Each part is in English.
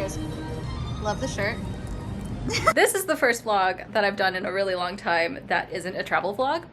is. Love the shirt. This is the first vlog that I've done in a really long time that isn't a travel vlog.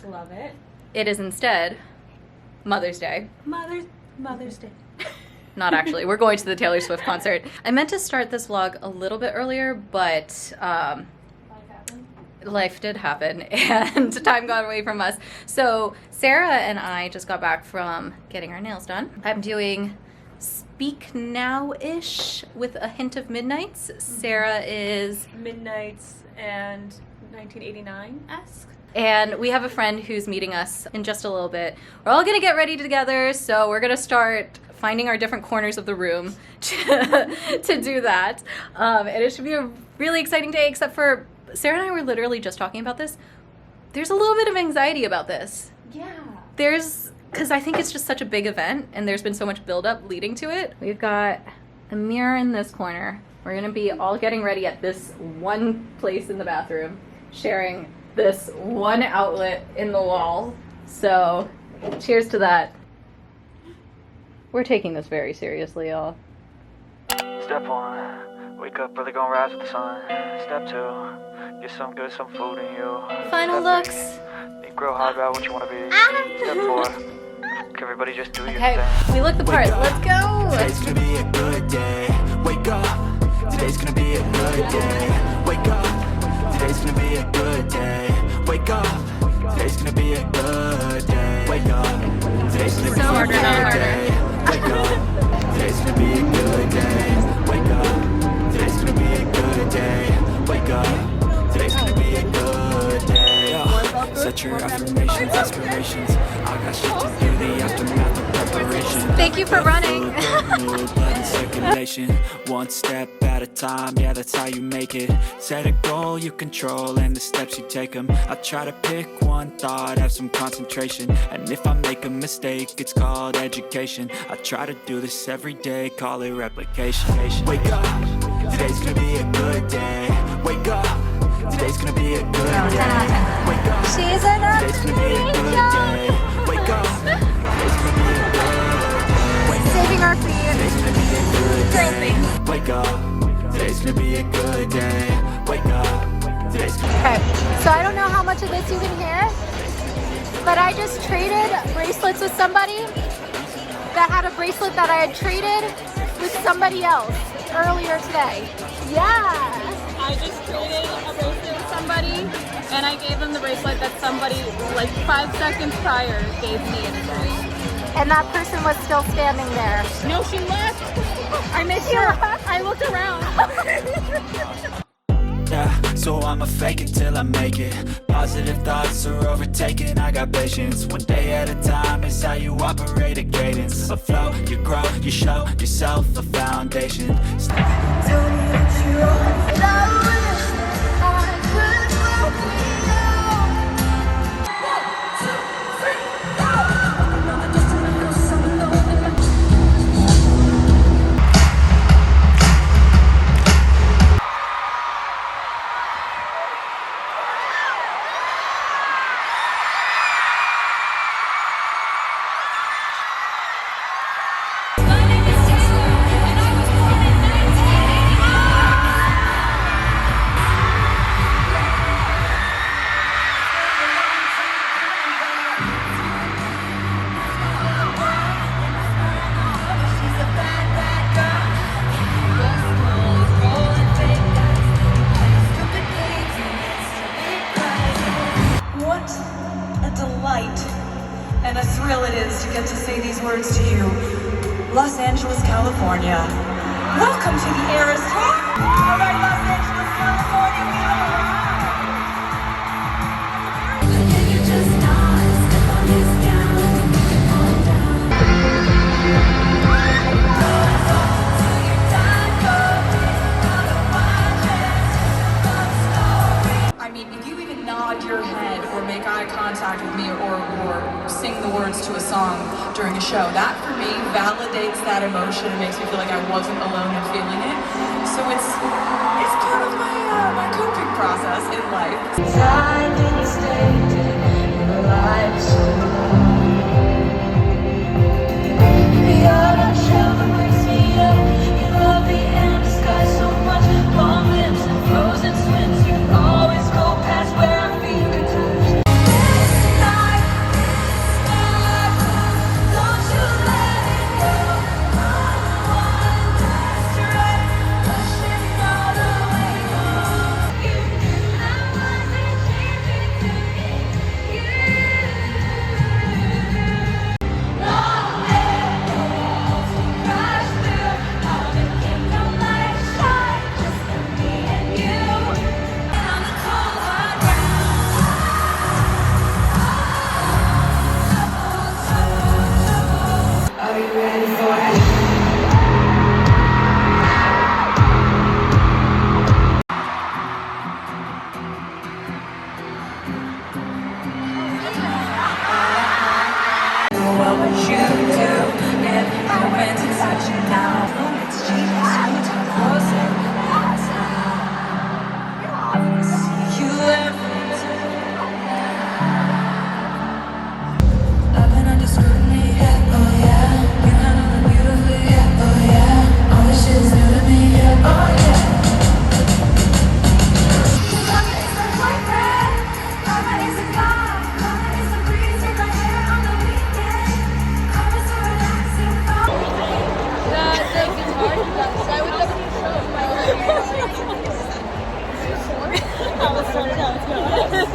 Love it. It is instead Mother's Day. Mother's Day. Not actually. We're going to the Taylor Swift concert. I meant to start this vlog a little bit earlier, but life did happen and time got away from us. So Sarah and I just got back from getting our nails done. I'm doing Speak Now-ish with a hint of Midnights. Sarah is Midnights and 1989-esque. And we have a friend who's meeting us in just a little bit. We're all gonna get ready together, so we're gonna start finding our different corners of the room to do that. And it should be a really exciting day, except for Sarah and I were literally just talking about this. There's a little bit of anxiety about this. Yeah. Because I think it's just such a big event and there's been so much buildup leading to it. We've got a mirror in this corner. We're gonna be all getting ready at this one place in the bathroom, sharing this one outlet in the wall. So cheers to that. We're taking this very seriously, y'all. Step 1, wake up early, gonna rise with the sun. Step 2, get some food in you. Final Step looks. 3, grow hard about what you wanna be. Step 4, everybody just do your Okay, thing. we look the part. Let's go. Today's gonna be a good day. Wake up. Today's gonna be a good day. Wake up. Today's gonna be a good day. Wake up. Today's gonna be a good day. Wake up. Today's gonna be a harder, good not day. Wake up. Today's gonna be a good day. Wake up. Today's gonna be a good day. Wake up. Today's gonna be a good day. Set your affirmations, aspirations. I got shit to do, the aftermath of preparation. Thank you for running. Blood in circulation, one step at a time, yeah, that's how you make it. Set a goal you control and the steps you take them. I try to pick one thought, have some concentration, and if I make a mistake, it's called education. I try to do this every day, call it replication. Wake up, today's gonna be a good day. Wake up, today's gonna be a good day. Wake up, She's an today's gonna be a good day. Wake up, today's gonna be a good day. Saving our feet. Today's gonna be a good day. Wake up, today's gonna be a good day. Wake up, today's gonna Okay, so I don't know how much of this you can hear, but I just traded bracelets with somebody that had a bracelet that I had traded with somebody else earlier today. Yeah. I just traded a bracelet with somebody, and I gave them the bracelet that somebody, like 5 seconds prior, gave me in a trade. And that person was still standing there. No, she left. I missed her. I looked around. yeah, so I'ma fake it till I make it. Positive thoughts are overtaken, I got patience. One day at a time is how you operate a cadence. A flow, you grow, you show yourself a foundation. Tell me that you're and I wish I could walk with you. 1, 2, 3, go! Another distant house, I'm alone in my What a delight and a thrill it is to get to say these words to you. Los Angeles, California. Welcome to the Eras Tour. All right, Los Angeles, California, we have arrived. Can you just not step on this down? I mean, if you even nod your head or make eye contact with me or sing the words to a song during a show, that for me validates that emotion and makes me feel like I wasn't alone in feeling it. So it's part of my coping process in life. I didn't stay alive so long. You're the chill that wakes me up. You love the end sky.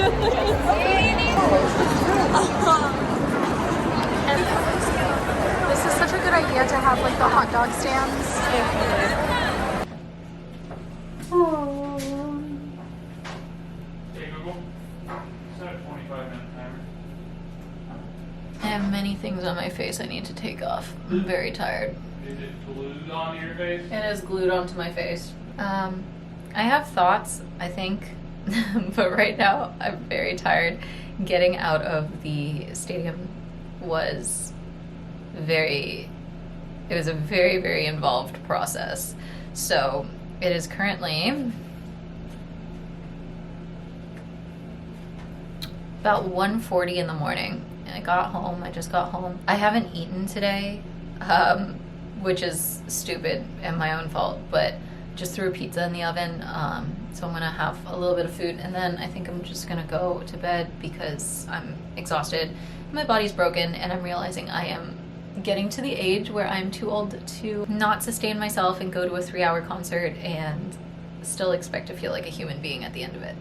This is such a good idea to have like the hot dog stands. Hey Google, set a 25-minute timer. I have many things on my face I need to take off. I'm very tired. Is it glued onto your face? It is glued onto my face. I have thoughts, I think, but right now I'm very tired. Getting out of the stadium was a very, very involved process. So it is currently about 1:40 in the morning. And I just got home. I haven't eaten today, which is stupid and my own fault, but just threw a pizza in the oven. So I'm gonna have a little bit of food and then I think I'm just gonna go to bed because I'm exhausted. My body's broken and I'm realizing I am getting to the age where I'm too old to not sustain myself and go to a 3-hour concert and still expect to feel like a human being at the end of it.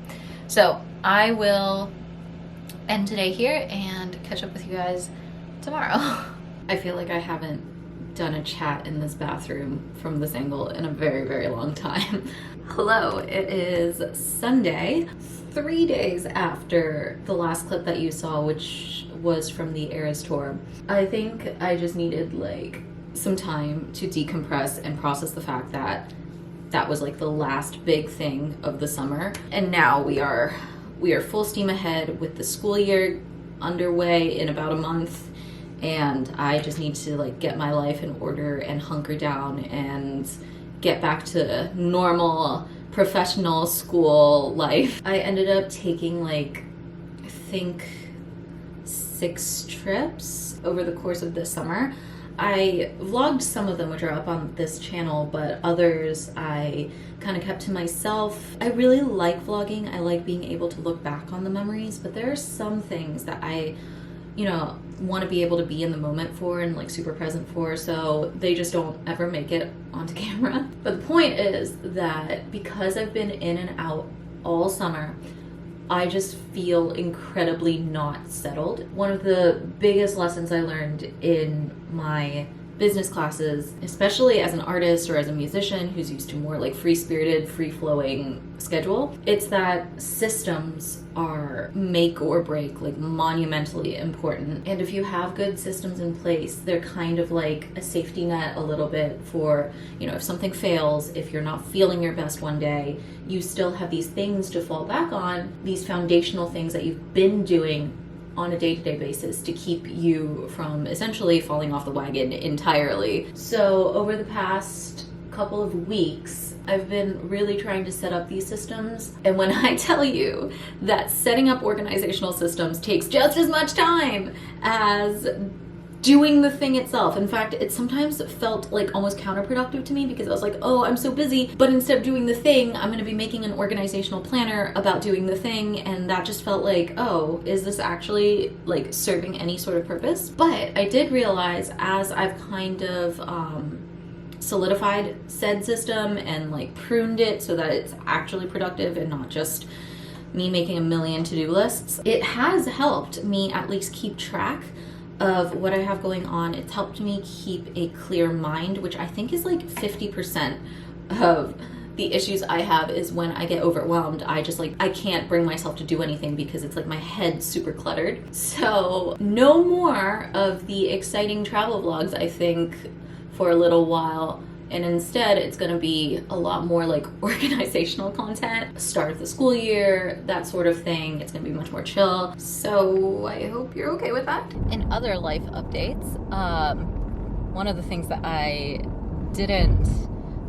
So I will end today here and catch up with you guys tomorrow. I feel like I haven't done a chat in this bathroom from this angle in a very, very long time. Hello, it is Sunday, 3 days after the last clip that you saw, which was from the Eras tour. I think I just needed like some time to decompress and process the fact that that was like the last big thing of the summer. And now we are full steam ahead with the school year underway in about a month. And I just need to like get my life in order and hunker down and get back to normal professional school life. I ended up taking like, I think 6 trips over the course of this summer. I vlogged some of them, which are up on this channel, but others I kind of kept to myself. I really like vlogging. I like being able to look back on the memories, but there are some things that I, want to be able to be in the moment for and like super present for, so they just don't ever make it onto camera. But the point is that because I've been in and out all summer, I just feel incredibly not settled. One of the biggest lessons I learned in my business classes, especially as an artist or as a musician who's used to more like free-spirited, free-flowing schedule, it's that systems are make or break, like monumentally important. And if you have good systems in place, they're kind of like a safety net a little bit for, if something fails, if you're not feeling your best one day, you still have these things to fall back on, these foundational things that you've been doing on a day-to-day basis to keep you from essentially falling off the wagon entirely. So over the past couple of weeks, I've been really trying to set up these systems. And when I tell you that setting up organizational systems takes just as much time as doing the thing itself. In fact, it sometimes felt like almost counterproductive to me because I was like, oh, I'm so busy, but instead of doing the thing, I'm going to be making an organizational planner about doing the thing, and that just felt like, oh, is this actually like serving any sort of purpose? But I did realize as I've kind of solidified said system and like pruned it so that it's actually productive and not just me making a million to-do lists, it has helped me at least keep track of what I have going on. It's helped me keep a clear mind, which I think is like 50% of the issues I have is when I get overwhelmed. I can't bring myself to do anything because it's like my head's super cluttered. So no more of the exciting travel vlogs, I think, for a little while. And instead, it's gonna be a lot more like organizational content, start of the school year, that sort of thing. It's gonna be much more chill. So I hope you're okay with that. In other life updates, one of the things that I didn't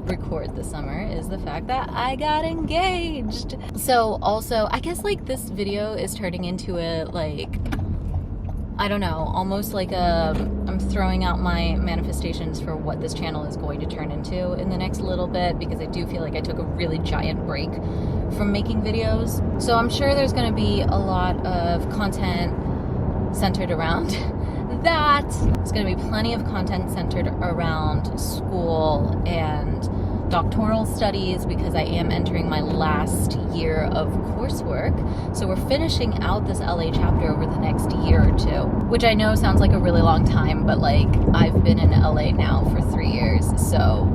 record this summer is the fact that I got engaged. So also, I guess like this video is turning into a like, I don't know, almost like I'm throwing out my manifestations for what this channel is going to turn into in the next little bit, because I do feel like I took a really giant break from making videos. So I'm sure there's going to be a lot of content centered around that. There's going to be plenty of content centered around school and doctoral studies because I am entering my last year of coursework. So we're finishing out this LA chapter over the next year or two, which I know sounds like a really long time, but like I've been in LA now for 3 years, so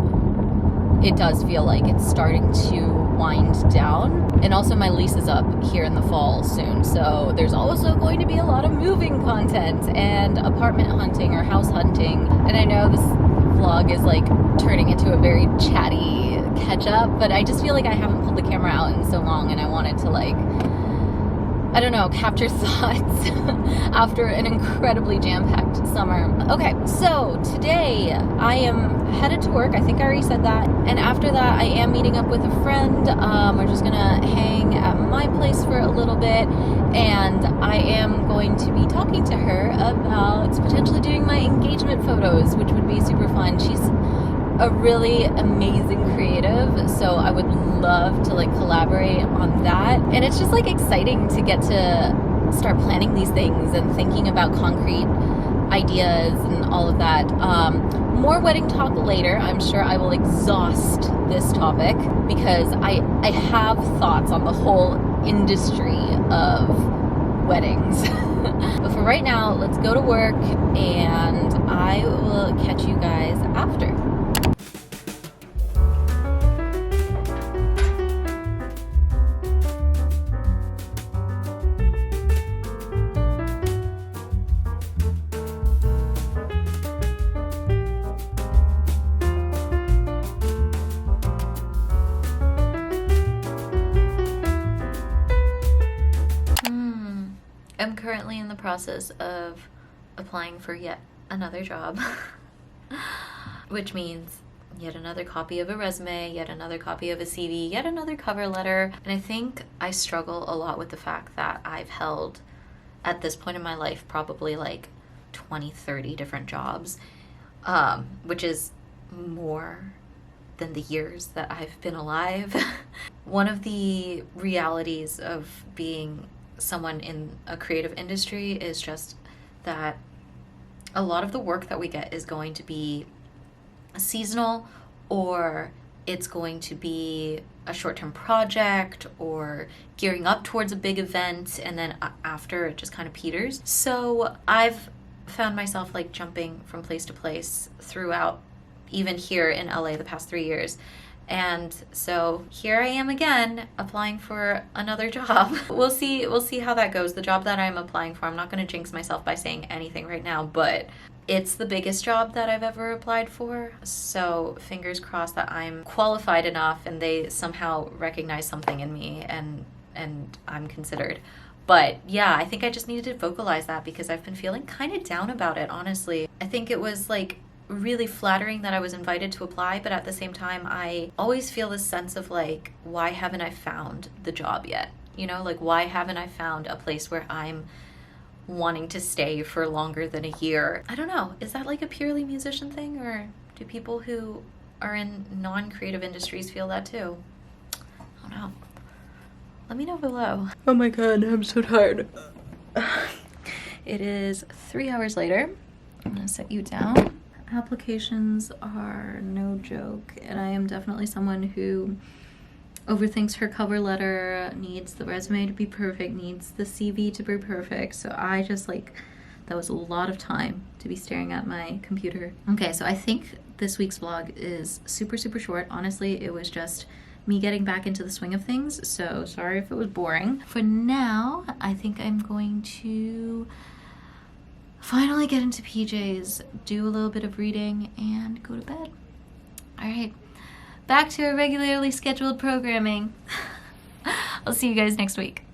it does feel like it's starting to wind down. And also my lease is up here in the fall soon, so there's also going to be a lot of moving content and apartment hunting or house hunting. And I know this vlog is like turning into a very chatty catch up, but I just feel like I haven't pulled the camera out in so long, and I wanted to like, I don't know, capture thoughts after an incredibly jam-packed summer. Okay, so today I am headed to work. I think I already said that. And after that, I am meeting up with a friend. We're just gonna hang at my place for a little bit, and I am going to be talking to her about potentially doing my engagement photos, which would be super fun. She's a really amazing creative, so I would love to like collaborate on that. And it's just like exciting to get to start planning these things and thinking about concrete ideas and all of that. More wedding talk later. I'm sure I will exhaust this topic because I have thoughts on the whole industry of weddings. But for right now, let's go to work, and I will catch you guys after. I'm currently in the process of applying for yet another job, which means yet another copy of a resume, yet another copy of a CV, yet another cover letter. And I think I struggle a lot with the fact that I've held, at this point in my life, probably like 20, 30 different jobs, which is more than the years that I've been alive. One of the realities of being someone in a creative industry is just that a lot of the work that we get is going to be seasonal, or it's going to be a short-term project or gearing up towards a big event, and then after it just kind of peters. So I've found myself like jumping from place to place throughout, even here in LA, the past 3 years. And so here I am again applying for another job. We'll see how that goes. The job that I'm applying for, I'm not going to jinx myself by saying anything right now, but it's the biggest job that I've ever applied for. So fingers crossed that I'm qualified enough and they somehow recognize something in me and I'm considered. But yeah, I think I just needed to vocalize that because I've been feeling kind of down about it, honestly. I think it was like really flattering that I was invited to apply, but at the same time I always feel this sense of like, why haven't I found the job yet? You know, like why haven't I found a place where I'm wanting to stay for longer than a year? I don't know, is that like a purely musician thing, or do people who are in non-creative industries feel that too? I don't know. Let me know below. Oh my god, I'm so tired. It is 3 hours later. I'm gonna set you down. Applications are no joke, and I am definitely someone who overthinks her cover letter, needs the resume to be perfect, needs the CV to be perfect. So I just like, that was a lot of time to be staring at my computer. Okay, so I think this week's vlog is super short. Honestly, it was just me getting back into the swing of things, so sorry if it was boring. For now, I think I'm going to finally get into PJs, do a little bit of reading, and go to bed. All right, back to our regularly scheduled programming. I'll see you guys next week.